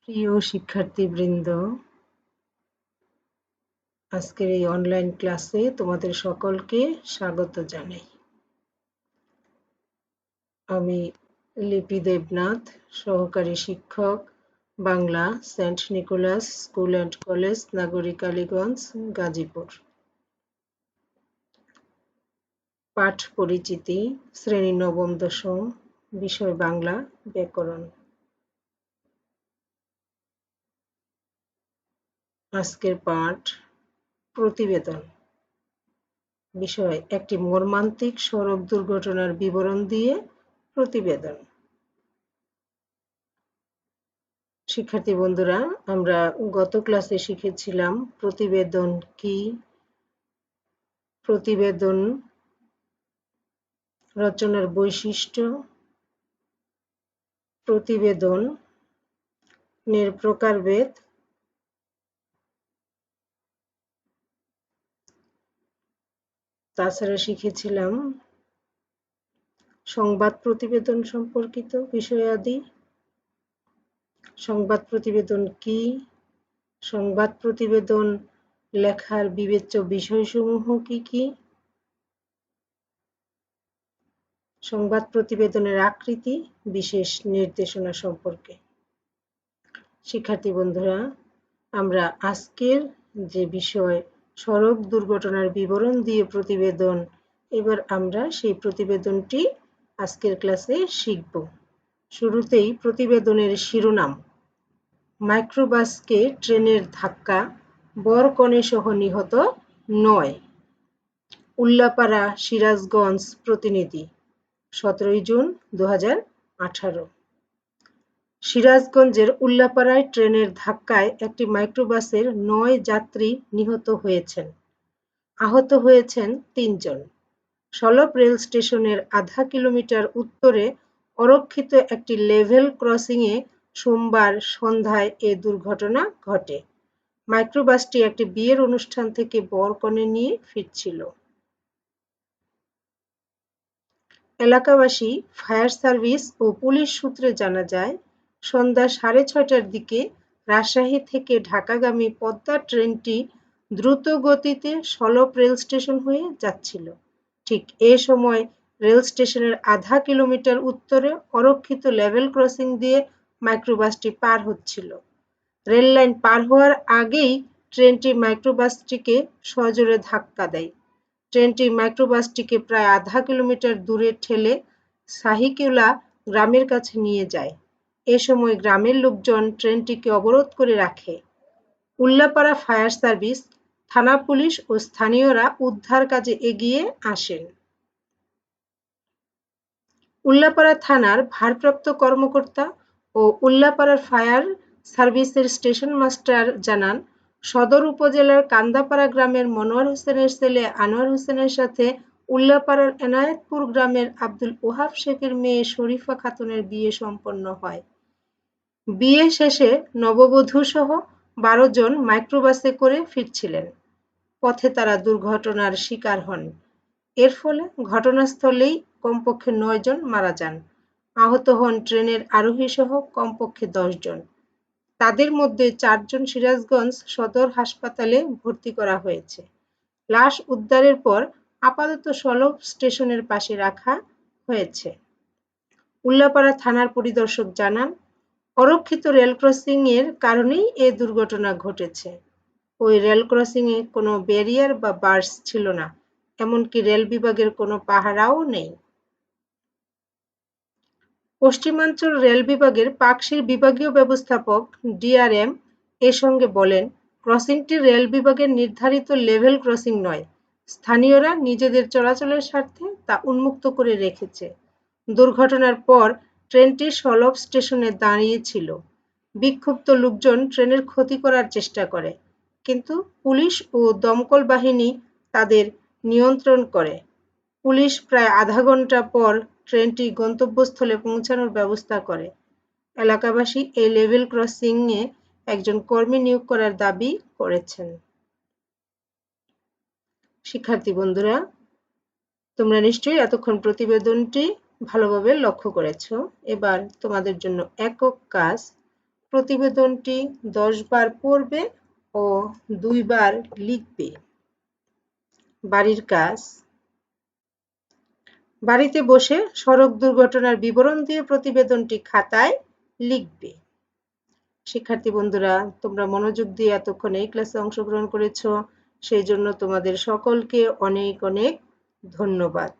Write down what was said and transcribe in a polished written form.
প্রিয় শিক্ষার্থীবৃন্দ, আজকের এই অনলাইন ক্লাসে তোমাদের সকলকে স্বাগত জানাই। আমি লিপি দেবনাথ, সহকারী শিক্ষক, Bangla, Saint Nicholas school and college, নাগরিক আলীগঞ্জ, গাজীপুর। পাঠ পরিচিতি, শ্রেণী নবম দশম, বিষয় বাংলা, ব্যাকরণ। আজকের পাঠ প্রতিবেদন। বিষয় একটি মর্মান্তিক সড়ক দুর্ঘটনার বিবরণ দিয়ে প্রতিবেদন। শিক্ষার্থী বন্ধুরা, আমরা গত ক্লাসে শিখেছিলাম প্রতিবেদন কি, প্রতিবেদন রচনার বৈশিষ্ট্য, প্রতিবেদনের প্রকারভেদ, তাছাড়া শিখেছিলাম সংবাদ প্রতিবেদন সম্পর্কিত বিষয়াদি, সংবাদ প্রতিবেদন কি, সংবাদ প্রতিবেদন লেখার বিবেচ্য বিষয়সমূহ কি কি, সংবাদ প্রতিবেদনের আকৃতি, বিশেষ নির্দেশনা সম্পর্কে। শিক্ষার্থী বন্ধুরা, আমরা আজকের যে বিষয় সড়ক দুর্ঘটনার বিবরণ দিয়ে প্রতিবেদন, এবার আমরা সেই প্রতিবেদনটি আজকের ক্লাসে শিখব। শুরুতেই প্রতিবেদনের শিরোনাম: মাইক্রোবাসকে ট্রেনের ধাক্কা, বরকনে সহ নিহত 9। উল্লাপাড়া, সিরাজগঞ্জ প্রতিনিধি, 17 জুন 2018। সিরাজগঞ্জের উল্লাপাড়ায় ট্রেনের ধাক্কায় একটি মাইক্রোবাসের 9 যাত্রী নিহত হয়েছেন। আহত হয়েছেন 3 জন। সলপ রেল স্টেশনের আধা কিলোমিটার উত্তরে অরক্ষিত একটি লেভেল ক্রসিংয়ে সোমবার সন্ধ্যায় এ দুর্ঘটনা ঘটে। মাইক্রোবাসটি একটি বিয়ের অনুষ্ঠান থেকে বরকনে নিয়ে ফিরছিল। এলাকাবাসী, ফায়ার সার্ভিস ও পুলিশ সূত্রে জানা যায়, সন্ধ্যা 6:30টার দিকে রাজশাহী থেকে ঢাকাগামী পদ্মা ট্রেনটি দ্রুত গতিতে সলপ রেল স্টেশন হয়ে যাচ্ছিল। ঠিক এ সময় রেল স্টেশনের আধা কিলোমিটার উত্তরে অরক্ষিত লেভেল ক্রসিং দিয়ে মাইক্রোবাসটি পার হচ্ছিল। রেল লাইন পার হওয়ার আগেই ট্রেনটি মাইক্রোবাসটিকে সজোরে ধাক্কা দেয়। ট্রেনটি মাইক্রোবাসটিকে প্রায় আধা কিলোমিটার দূরে ঠেলে সাহিকুলা গ্রামের কাছে নিয়ে যায়। এ সময় গ্রামের লোকজন ট্রেনটিকে অবরোধ করে রাখে। উল্লাপাড়া ফায়ার সার্ভিস, থানা পুলিশ ও স্থানীয়রা উদ্ধার কাজে এগিয়ে আসেন। উল্লাপাড়া থানার ভারপ্রাপ্ত কর্মকর্তা ও উল্লাপাড়ার ফায়ার সার্ভিসের স্টেশন মাস্টার জানান, সদর উপজেলার কান্দাপাড়া গ্রামের মনোয়ার হোসেনের ছেলে আনোয়ার হোসেনের সাথে উল্লাপাড়ার এনায়েতপুর গ্রামের আব্দুল ওহাব শেখের মেয়ে শরীফা খাতুনের বিয়ে সম্পন্ন হয়। বিয়ে শেষে নববধূ সহ 12 জন মাইক্রোবাসে করে ফিরছিলেন। পথে তারা দুর্ঘটনার শিকার হন। এর ফলে ঘটনাস্থলেই কমপক্ষে 9 জন মারা যান। আহত হন ট্রেনের আরোহী সহ কমপক্ষে 10 জন। তাদের মধ্যে 4 জন সিরাজগঞ্জ সদর হাসপাতালে ভর্তি করা হয়েছে। লাশ উদ্ধারের পর আপাতত সলপ স্টেশনের পাশে রাখা হয়েছে। উল্লাপাড়া থানার পরিদর্শক জানান, অরক্ষিত রেল ক্রসিং এর কারণেই এ দুর্ঘটনা ঘটেছে। ওই রেল ক্রসিং এ কোনো ব্যারিয়ার বা বার্স ছিল না, এমনকি রেল বিভাগের কোনো পাহারাও নেই। পশ্চিমাঞ্চল রেল বিভাগের পাকশীর বিভাগীয় ব্যবস্থাপক ডিআরএম এ সঙ্গে বলেন, ক্রসিংটি রেল বিভাগের নির্ধারিত লেভেল ক্রসিং নয়। স্থানীয়রা নিজেদের চলাচলের স্বার্থে তা উন্মুক্ত করে রেখেছে। দুর্ঘটনার পর ট্রেনটি সলপ স্টেশনে দাঁড়িয়ে ছিল। বিক্ষুব্ধ লোকজন ট্রেনের ক্ষতি করার চেষ্টা করে, কিন্তু পুলিশ ও দমকল বাহিনী তাদের নিয়ন্ত্রণ করে। পুলিশ প্রায় আধা ঘন্টা পর ট্রেনটি গন্তব্যস্থলে পৌঁছানোর ব্যবস্থা করে। এলাকাবাসী এই লেভেল ক্রসিংয়ে একজন কর্মী নিয়োগ করার দাবি করেছেন। শিক্ষার্থী বন্ধুরা, তোমরা নিশ্চয়ই এতক্ষণ প্রতিবেদনটি ভালোভাবে লক্ষ্য করেছ। এবার তোমাদের জন্য একক কাজ, প্রতিবেদনটি 10 বার পড়বে ও 2 বার লিখবে। বাড়ির কাজ, বাড়িতে বসে সড়ক দুর্ঘটনার বিবরণ দিয়ে প্রতিবেদনটি খাতায় লিখবে। শিক্ষার্থী বন্ধুরা, তোমরা মনোযোগ দিয়ে এতক্ষণ এই ক্লাসে অংশগ্রহণ করেছো, সেই জন্য তোমাদের সকলকে অনেক অনেক ধন্যবাদ।